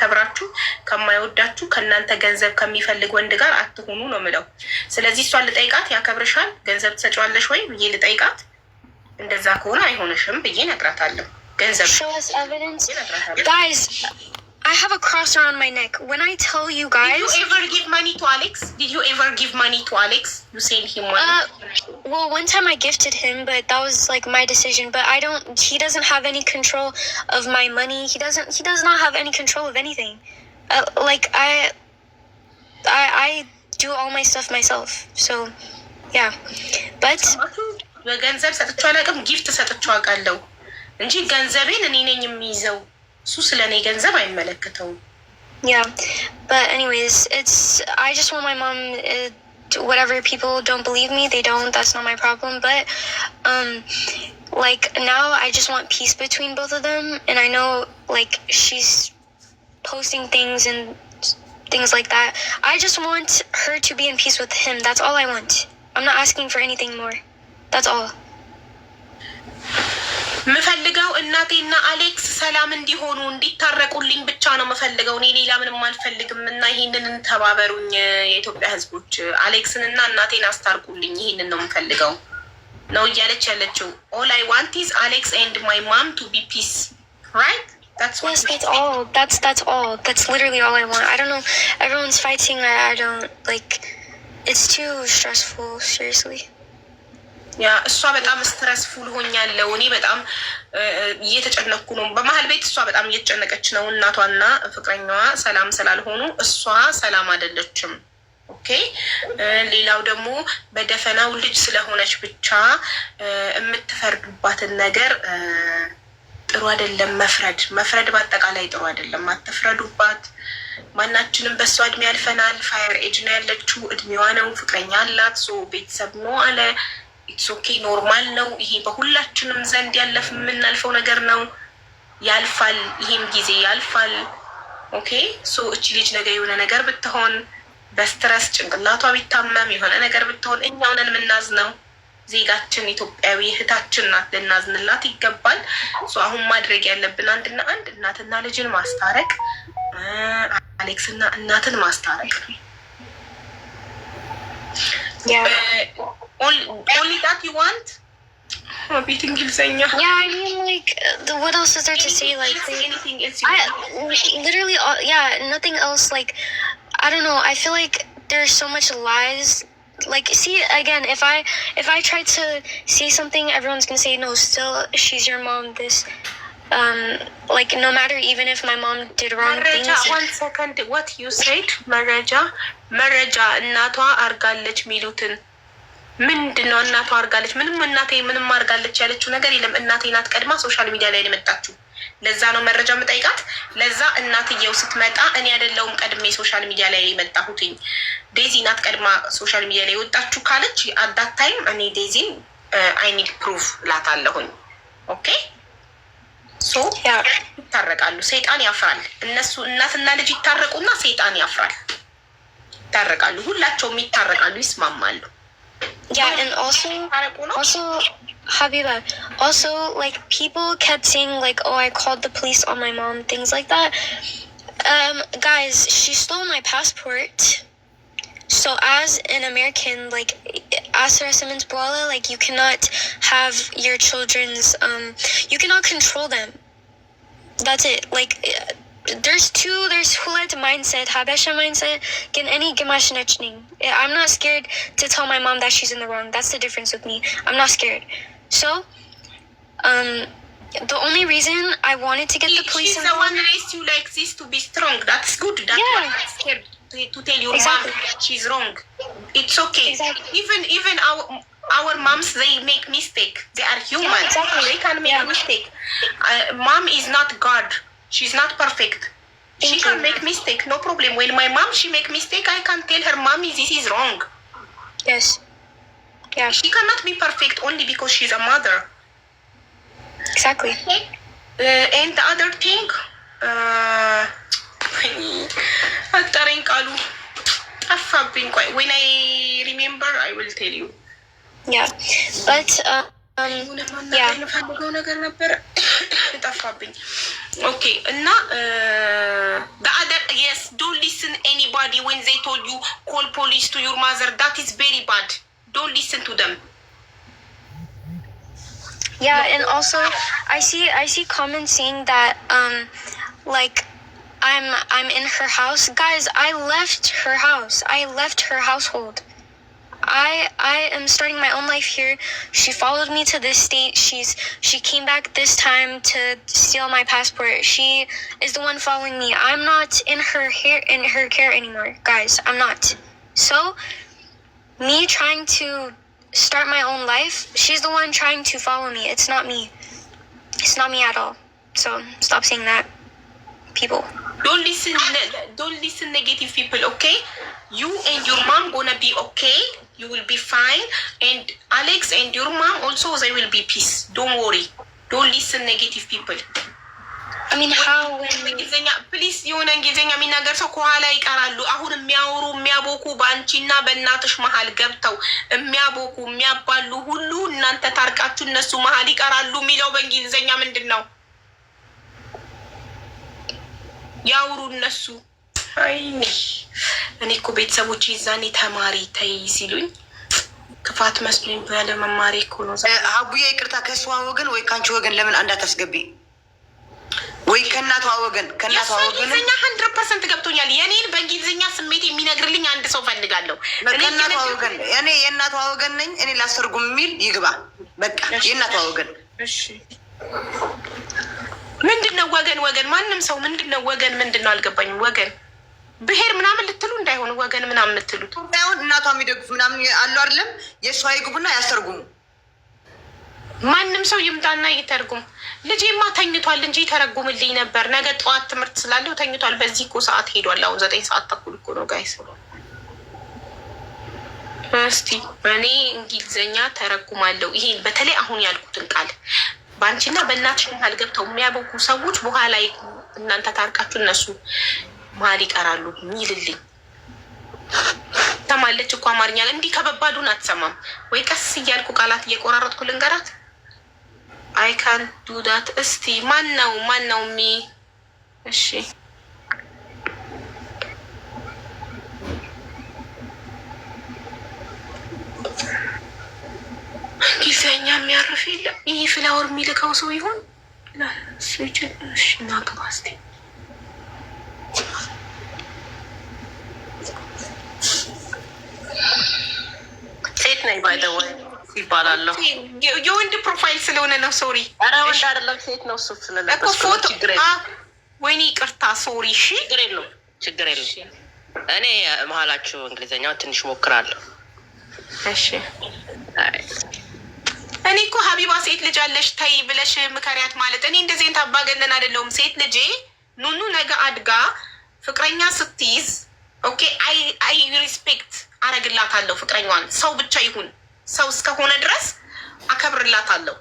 ከብራችሁ ከማይወዳችሁ ከእናንተ ገንዘብ ከሚፈልግ ወንድ ጋር አትሆኑ ነው ምለው። ስለዚህ እሷን ልጠይቃት፣ ያከብርሻል ገንዘብ ትሰጪዋለሽ ወይ ብዬ ልጠይቃት። እንደዛ ከሆነ አይሆንሽም ብዬ እነግራታለሁ። ገንዘብ guys, I have a cross around my neck. When I tell you guys, did you ever give money to Alex? Did you ever give money to Alex? You sent him money? Well, one time I gifted him, but that was like my decision. But he doesn't have any control of my money. He does not have any control of anything. Like I do all my stuff myself. So yeah, but ገንዘብ ሰጥቼው አላውቅም። ጊፍት ሰጥቼው አውቃለሁ እንጂ ገንዘቤን እኔ ነኝ የሚይዘው። እሱ ስለኔ ገንዘብ አይመለከተውም። Yeah, but anyways, I just want my mom, whatever people don't believe me, they don't, that's not my problem. But like now I just want peace between both of them. And I know like she's posting things and things like that. I just want her to be in peace with him. That's all I want. I'm not asking for anything more. That's all. ምፈልገው እናቴና አሌክስ ሰላም እንዲሆኑ እንዲታረቁልኝ ብቻ ነው ምፈልገው። እኔ ሌላ ምንም አልፈልግም። እና ይሄንን ተባበሩኝ የኢትዮጵያ ሕዝቦች፣ አሌክስን እና እናቴን አስታርቁልኝ። ይሄንን ነው ምፈልገው ነው እያለች ያለችው። all I want is Alex and my mom to be peace, right? That's what. Yes, that's all. That's all. That's literally all I want. I don't know. Everyone's fighting. I don't like. It's too stressful. Seriously. ያ እሷ በጣም ስትረስፉል ሆኛለሁ። እኔ በጣም እየተጨነኩ ነው። በመሀል ቤት እሷ በጣም እየተጨነቀች ነው። እናቷና ፍቅረኛዋ ሰላም ስላልሆኑ እሷ ሰላም አይደለችም። ኦኬ። ሌላው ደግሞ በደፈናው ልጅ ስለሆነች ብቻ የምትፈርዱባትን ነገር ጥሩ አይደለም። መፍረድ በአጠቃላይ ጥሩ አይደለም። አትፍረዱባት። ማናችንም በእሷ እድሜ ያልፈናል። ፋየር ኤጅ ነው ያለችው። እድሜዋ ነው። ፍቅረኛ አላት። ሶ ቤተሰብ ነው አለ። ኢትስ ኦኬ፣ ኖርማል ነው። ይሄ በሁላችንም ዘንድ የምናልፈው ነገር ነው። ያልፋል። ይሄም ጊዜ ያልፋል። ኦኬ። ሶ እቺ ልጅ ነገር የሆነ ነገር ብትሆን፣ በስትረስ ጭንቅላቷ ቢታመም የሆነ ነገር ብትሆን እኛው ነን የምናዝነው። ዜጋችን ኢትዮጵያዊ እህታችን ናት። ልናዝንላት ይገባል። ሶ አሁን ማድረግ ያለብን አንድና አንድ እናትና ልጅን ማስታረቅ፣ አሌክስና እናትን ማስታረቅ። Only that you want? ቤት እንግሊዘኛ። Yeah, I mean, like, what else is there to say? Like, anything else you want? Literally, yeah, nothing else. Like, I don't know. I feel like there's so much lies. Like, see, again, if I try to say something, everyone's gonna say, no, still, she's your mom, this. Like, no matter, even if my mom did wrong things. One second, what you said? መረጃ እናቷ አርጋለች ሚሉትን ምንድነው? እናቷ አርጋለች ምንም እናቴ ምንም አርጋለች ያለችው ነገር የለም። እናቴ ናት ቀድማ ሶሻል ሚዲያ ላይ የመጣችው። ለዛ ነው መረጃ የምጠይቃት። ለዛ እናትየው ስትመጣ እኔ አይደለሁም ቀድሜ ሶሻል ሚዲያ ላይ የመጣሁትኝ፣ ዴዚ ናት ቀድማ ሶሻል ሚዲያ ላይ የወጣችሁ ካለች አዳት ታይም እኔ ዴዚን አይ ኒድ ፕሩፍ ላታለሁኝ። ኦኬ። ሶ ይታረቃሉ። ሰይጣን ያፍራል። እነሱ እናትና ልጅ ይታረቁና ሰይጣን ያፍራል። ይታረቃሉ። ሁላቸውም ይታረቃሉ፣ ይስማማሉ። Yeah, and also Habiba, also like people kept saying like, oh, I called the police on my mom, things like that. Guys, she stole my passport. So as an American, like, like, you cannot have your children's you cannot control them. That's it. Like, there's Hulet mindset, Habesha mindset, get any Gemashnechtning. I'm not scared to tell my mom that she's in the wrong. That's the difference with me. I'm not scared. So, the only reason I wanted to get the police involved. She's the one who raised you like this to be strong. That's good. That's why I'm scared to tell your mom that she's wrong. It's okay. Exactly. Even our moms, they make mistake. They are human. Yeah, exactly. They can make mistake. Mom is not God. She's not perfect. She can make mistake, no problem. When my mom, she make mistake, I can tell her, mommy, this is wrong. Yes. Yeah. She cannot be perfect only because she's a mother. Exactly. Okay. And the other thing, when I remember, I will tell you. Yeah. But, ጠፋብኝ። ኦኬ። እና everybody when they told you call police to your mother. That is very bad. Don't listen to them. Yeah, and also I see comments saying that like I'm in her house. Guys, I left her house. I left her household. I am starting my own life here. She followed me to this state. She came back this time to steal my passport. She is the one following me. I'm not in her care anymore, guys. I'm not. So me trying to start my own life, she's the one trying to follow me. It's not me. It's not me at all. So stop saying that, people. Don't listen negative people, okay? You and your mom gonna be okay. You will be fine. And Alex and your mom also, they will be peace. Don't worry. Don't listen negative people. I mean, how when ፕሊስ የሆነ እንግሊዝኛ የሚናገር ሰው ከኋላ ይቀራሉ። አሁን የሚያወሩ የሚያቦኩ በአንቺና በእናትሽ መሀል ገብተው የሚያቦኩ የሚያባሉ ሁሉ እናንተ ታርቃችሁ እነሱ መሀል ይቀራሉ የሚለው በእንግሊዝኛ ምንድን ነው? ያውሩ እነሱ። አይኔ እኔ እኮ ቤተሰቦች ይዛኔ ተማሪ ተይ ሲሉኝ ክፋት መስሎኝ ባለ መማሪ እኮ ነው። አቡዬ ይቅርታ፣ ከሷ ወገን ወይ ካንቺ ወገን ለምን እንዳታስገቢ? ወይ ከእናቷ ወገን እኛ 100% ገብቶኛል። የኔን በእንግሊዝኛ ስሜት የሚነግርልኝ አንድ ሰው ፈልጋለሁ። ከእናቷ ወገን እኔ የእናቷ ወገን ነኝ። እኔ ላስተርጉም የሚል ይግባ። በቃ የእናቷ ወገን። እሺ ምንድነው ወገን? ማንም ሰው ምንድነው ወገን? ምንድነው አልገባኝም። ወገን ብሄር ምናምን ልትሉ እንዳይሆን ወገን ምናምን ልትሉት አሁን እናቷ የሚደግፍ ምናምን አሉ አይደለም? የእሷ ይግቡና ያስተርጉሙ። ማንም ሰው ይምጣና ይተርጉም። ልጄማ ተኝቷል እንጂ ተረጉምልኝ ነበር። ነገ ጠዋት ትምህርት ስላለው ተኝቷል። በዚህ እኮ ሰዓት ሄዷል። አሁን 9 ሰዓት ተኩል እኮ ነው ጋይስ። እስቲ እኔ እንግሊዝኛ ተረጉማለሁ። ይሄ በተለይ አሁን ያልኩትን ቃል በአንቺና በእናትሽ መሀል ገብተው የሚያቦኩ ሰዎች በኋላ እናንተ ታርቃችሁ እነሱ መሀል ይቀራሉ ሚልልኝ። ተማለች እኮ አማርኛ እንዲህ ከበባዱን አትሰማም ወይ? ቀስ እያልኩ ቃላት እየቆራረጥኩ ልንገራት። አይ ካን ዱ ዳት። እስቲ ማን ነው ሚ? እሺ ጊዜኛ የሚያርፍ የለም። ይህ ፍላወር የሚልከው ሰው ይሆን? እሺ እናግባ እስቲ። ሴት ነኝ ባይ ዘ ወይ ይባላለሁ። የወንድ ፕሮፋይል ስለሆነ ነው። ሶሪ። ኧረ ወንድ አይደለም ሴት ነው። ሱፍ ስለለበስኩ ነው። ችግር የለም። ወይኔ ይቅርታ፣ ሶሪ። እሺ ችግር የለም። እኔ መሀላችሁ እንግሊዝኛውን ትንሽ ሞክራለሁ። እሺ እኔ እኮ ሀቢባ ሴት ልጅ አለሽ ተይ ብለሽ ምከሪያት ማለት እኔ እንደዚህ አይነት አባገነን አይደለሁም። ሴት ልጄ ኑኑ ነገ አድጋ ፍቅረኛ ስትይዝ ኦኬ አይ ሪስፔክት አረግላታለሁ ፍቅረኛዋን። ሰው ብቻ ይሁን ሰው እስከሆነ ድረስ አከብርላታለሁ።